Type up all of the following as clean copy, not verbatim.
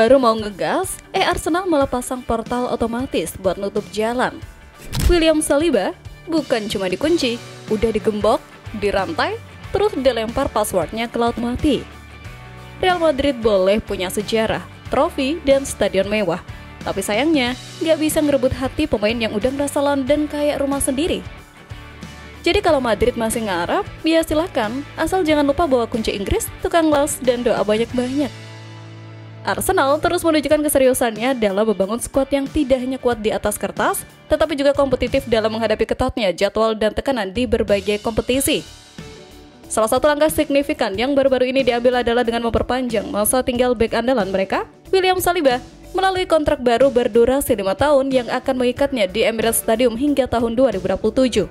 Baru mau ngegas, Arsenal malah pasang portal otomatis buat nutup jalan. William Saliba bukan cuma dikunci, udah digembok, dirantai, terus dilempar passwordnya ke laut mati. Real Madrid boleh punya sejarah, trofi, dan stadion mewah, tapi sayangnya nggak bisa ngerebut hati pemain yang udah ngerasa London kayak rumah sendiri. Jadi kalau Madrid masih ngarap, ya silakan, asal jangan lupa bawa kunci Inggris, tukang las, dan doa banyak-banyak. Arsenal terus menunjukkan keseriusannya dalam membangun skuad yang tidak hanya kuat di atas kertas, tetapi juga kompetitif dalam menghadapi ketatnya jadwal dan tekanan di berbagai kompetisi. Salah satu langkah signifikan yang baru-baru ini diambil adalah dengan memperpanjang masa tinggal bek andalan mereka, William Saliba, melalui kontrak baru berdurasi 5 tahun yang akan mengikatnya di Emirates Stadium hingga tahun 2027.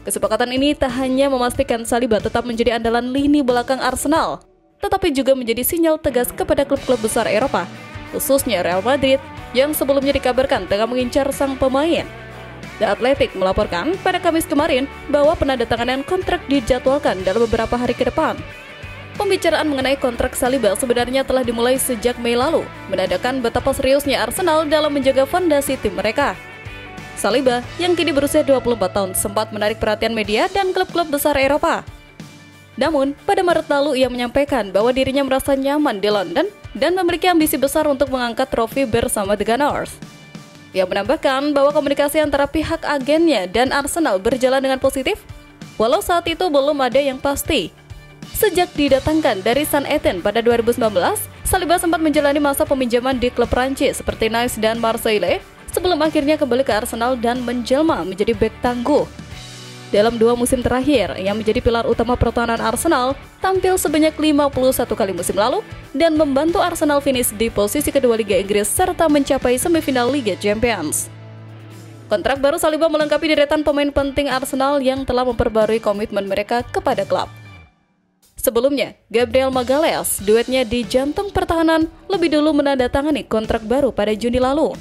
Kesepakatan ini tak hanya memastikan Saliba tetap menjadi andalan lini belakang Arsenal, tetapi juga menjadi sinyal tegas kepada klub-klub besar Eropa, khususnya Real Madrid yang sebelumnya dikabarkan tengah mengincar sang pemain. The Athletic melaporkan pada Kamis kemarin bahwa penandatanganan kontrak dijadwalkan dalam beberapa hari ke depan. Pembicaraan mengenai kontrak Saliba sebenarnya telah dimulai sejak Mei lalu, menandakan betapa seriusnya Arsenal dalam menjaga fondasi tim mereka. Saliba, yang kini berusia 24 tahun, sempat menarik perhatian media dan klub-klub besar Eropa. Namun, pada Maret lalu ia menyampaikan bahwa dirinya merasa nyaman di London dan memiliki ambisi besar untuk mengangkat trofi bersama The Gunners. Ia menambahkan bahwa komunikasi antara pihak agennya dan Arsenal berjalan dengan positif, walau saat itu belum ada yang pasti. Sejak didatangkan dari Saint Etienne pada 2019, Saliba sempat menjalani masa peminjaman di klub Prancis seperti Nice dan Marseille, sebelum akhirnya kembali ke Arsenal dan menjelma menjadi bek tangguh. Dalam 2 musim terakhir, yang menjadi pilar utama pertahanan Arsenal, tampil sebanyak 51 kali musim lalu dan membantu Arsenal finish di posisi kedua Liga Inggris serta mencapai semifinal Liga Champions. Kontrak baru Saliba melengkapi deretan pemain penting Arsenal yang telah memperbarui komitmen mereka kepada klub. Sebelumnya, Gabriel Magalhaes, duetnya di jantung pertahanan, lebih dulu menandatangani kontrak baru pada Juni lalu.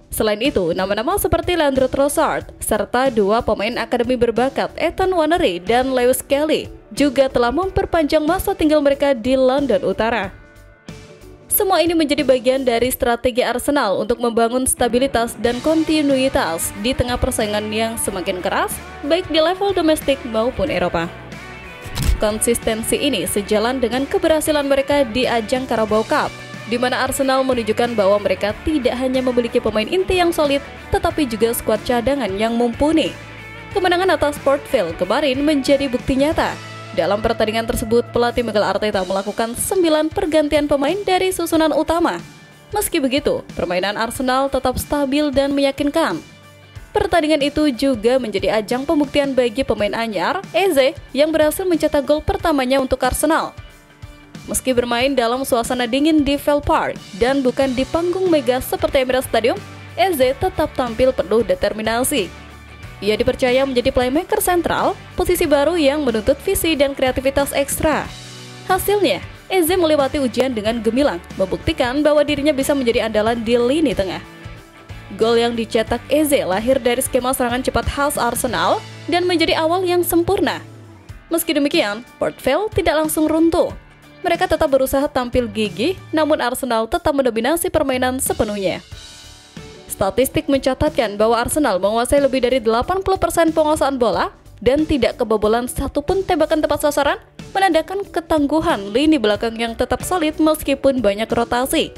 Selain itu, nama-nama seperti Leandro Trossard, serta 2 pemain akademi berbakat Ethan Nwaneri dan Lewis Kelly juga telah memperpanjang masa tinggal mereka di London Utara. Semua ini menjadi bagian dari strategi Arsenal untuk membangun stabilitas dan kontinuitas di tengah persaingan yang semakin keras, baik di level domestik maupun Eropa. Konsistensi ini sejalan dengan keberhasilan mereka di ajang Carabao Cup, di mana Arsenal menunjukkan bahwa mereka tidak hanya memiliki pemain inti yang solid, tetapi juga skuad cadangan yang mumpuni. Kemenangan atas Port Vale kemarin menjadi bukti nyata. Dalam pertandingan tersebut, pelatih Mikel Arteta melakukan 9 pergantian pemain dari susunan utama. Meski begitu, permainan Arsenal tetap stabil dan meyakinkan. Pertandingan itu juga menjadi ajang pembuktian bagi pemain anyar, Eze, yang berhasil mencetak gol pertamanya untuk Arsenal. Meski bermain dalam suasana dingin di Vale Park dan bukan di panggung mega seperti Emirates Stadium, Eze tetap tampil penuh determinasi. Ia dipercaya menjadi playmaker sentral, posisi baru yang menuntut visi dan kreativitas ekstra. Hasilnya, Eze melewati ujian dengan gemilang, membuktikan bahwa dirinya bisa menjadi andalan di lini tengah. Gol yang dicetak Eze lahir dari skema serangan cepat khas Arsenal dan menjadi awal yang sempurna. Meski demikian, Port Vale tidak langsung runtuh. Mereka tetap berusaha tampil gigih, namun Arsenal tetap mendominasi permainan sepenuhnya. Statistik mencatatkan bahwa Arsenal menguasai lebih dari 80% penguasaan bola dan tidak kebobolan satupun tembakan tepat sasaran, menandakan ketangguhan lini belakang yang tetap solid meskipun banyak rotasi.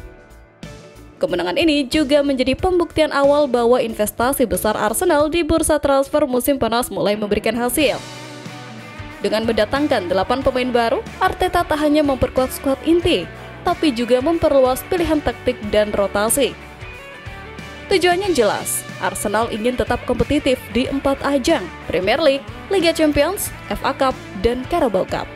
Kemenangan ini juga menjadi pembuktian awal bahwa investasi besar Arsenal di bursa transfer musim panas mulai memberikan hasil. Dengan mendatangkan 8 pemain baru, Arteta tak hanya memperkuat skuad inti, tapi juga memperluas pilihan taktik dan rotasi. Tujuannya jelas, Arsenal ingin tetap kompetitif di 4 ajang, Premier League, Liga Champions, FA Cup, dan Carabao Cup.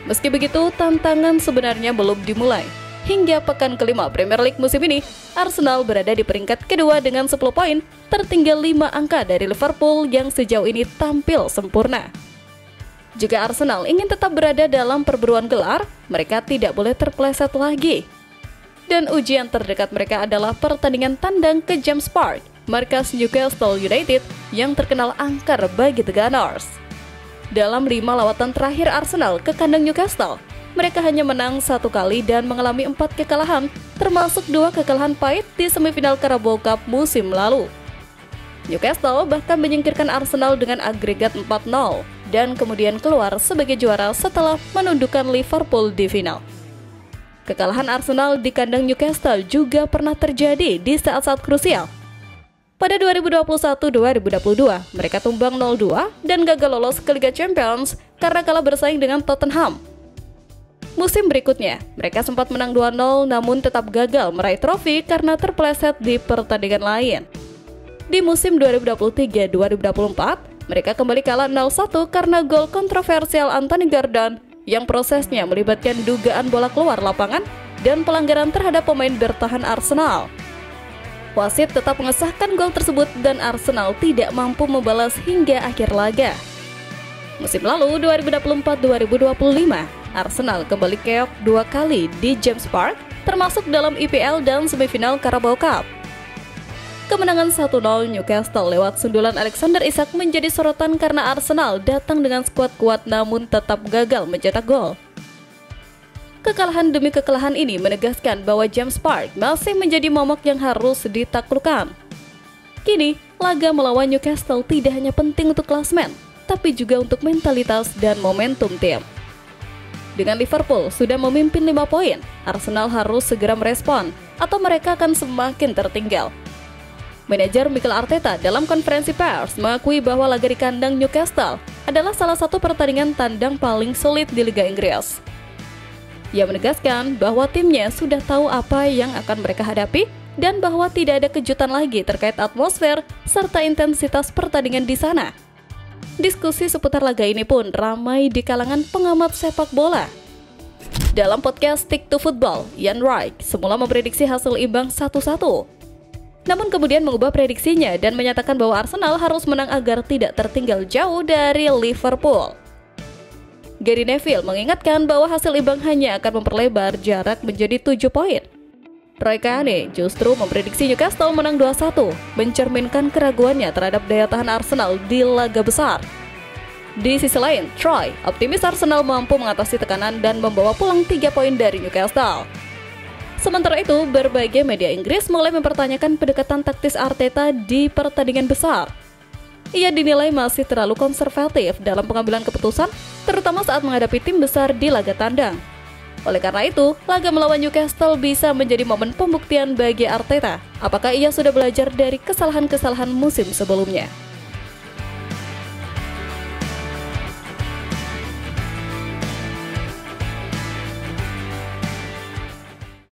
Meski begitu, tantangan sebenarnya belum dimulai. Hingga pekan kelima Premier League musim ini, Arsenal berada di peringkat kedua dengan 10 poin, tertinggal 5 angka dari Liverpool yang sejauh ini tampil sempurna. Jika Arsenal ingin tetap berada dalam perburuan gelar, mereka tidak boleh terpeleset lagi. Dan ujian terdekat mereka adalah pertandingan tandang ke James Park, markas Newcastle United yang terkenal angker bagi The Gunners. Dalam 5 lawatan terakhir Arsenal ke kandang Newcastle, mereka hanya menang 1 kali dan mengalami 4 kekalahan, termasuk 2 kekalahan pahit di semifinal Carabao Cup musim lalu. Newcastle bahkan menyingkirkan Arsenal dengan agregat 4-0 dan kemudian keluar sebagai juara setelah menundukkan Liverpool di final. Kekalahan Arsenal di kandang Newcastle juga pernah terjadi di saat-saat krusial. Pada 2021-2022, mereka tumbang 0-2 dan gagal lolos ke Liga Champions karena kalah bersaing dengan Tottenham. Musim berikutnya, mereka sempat menang 2-0 namun tetap gagal meraih trofi karena terpeleset di pertandingan lain. Di musim 2023-2024, mereka kembali kalah 0-1 karena gol kontroversial Anthony Gordon yang prosesnya melibatkan dugaan bola keluar lapangan dan pelanggaran terhadap pemain bertahan Arsenal. Wasit tetap mengesahkan gol tersebut dan Arsenal tidak mampu membalas hingga akhir laga. Musim lalu 2024-2025, Arsenal kembali keok 2 kali di James Park, termasuk dalam IPL dan semifinal Carabao Cup. Kemenangan 1-0 Newcastle lewat sundulan Alexander Isak menjadi sorotan karena Arsenal datang dengan skuad kuat namun tetap gagal mencetak gol. Kekalahan demi kekalahan ini menegaskan bahwa James Park masih menjadi momok yang harus ditaklukkan. Kini, laga melawan Newcastle tidak hanya penting untuk klasemen, tapi juga untuk mentalitas dan momentum tim. Dengan Liverpool sudah memimpin 5 poin, Arsenal harus segera merespon atau mereka akan semakin tertinggal. Manajer Mikel Arteta dalam konferensi pers mengakui bahwa laga di kandang Newcastle adalah salah satu pertandingan tandang paling sulit di Liga Inggris. Ia menegaskan bahwa timnya sudah tahu apa yang akan mereka hadapi dan bahwa tidak ada kejutan lagi terkait atmosfer serta intensitas pertandingan di sana. Diskusi seputar laga ini pun ramai di kalangan pengamat sepak bola. Dalam podcast Stick to Football, Ian Wright semula memprediksi hasil imbang 1-1. Namun kemudian mengubah prediksinya dan menyatakan bahwa Arsenal harus menang agar tidak tertinggal jauh dari Liverpool. Gary Neville mengingatkan bahwa hasil imbang hanya akan memperlebar jarak menjadi 7 poin. Roy Keane justru memprediksi Newcastle menang 2-1, mencerminkan keraguannya terhadap daya tahan Arsenal di laga besar. Di sisi lain, Troy optimis Arsenal mampu mengatasi tekanan dan membawa pulang 3 poin dari Newcastle. Sementara itu, berbagai media Inggris mulai mempertanyakan pendekatan taktis Arteta di pertandingan besar. Ia dinilai masih terlalu konservatif dalam pengambilan keputusan, terutama saat menghadapi tim besar di laga tandang. Oleh karena itu, laga melawan Newcastle bisa menjadi momen pembuktian bagi Arteta. Apakah ia sudah belajar dari kesalahan-kesalahan musim sebelumnya?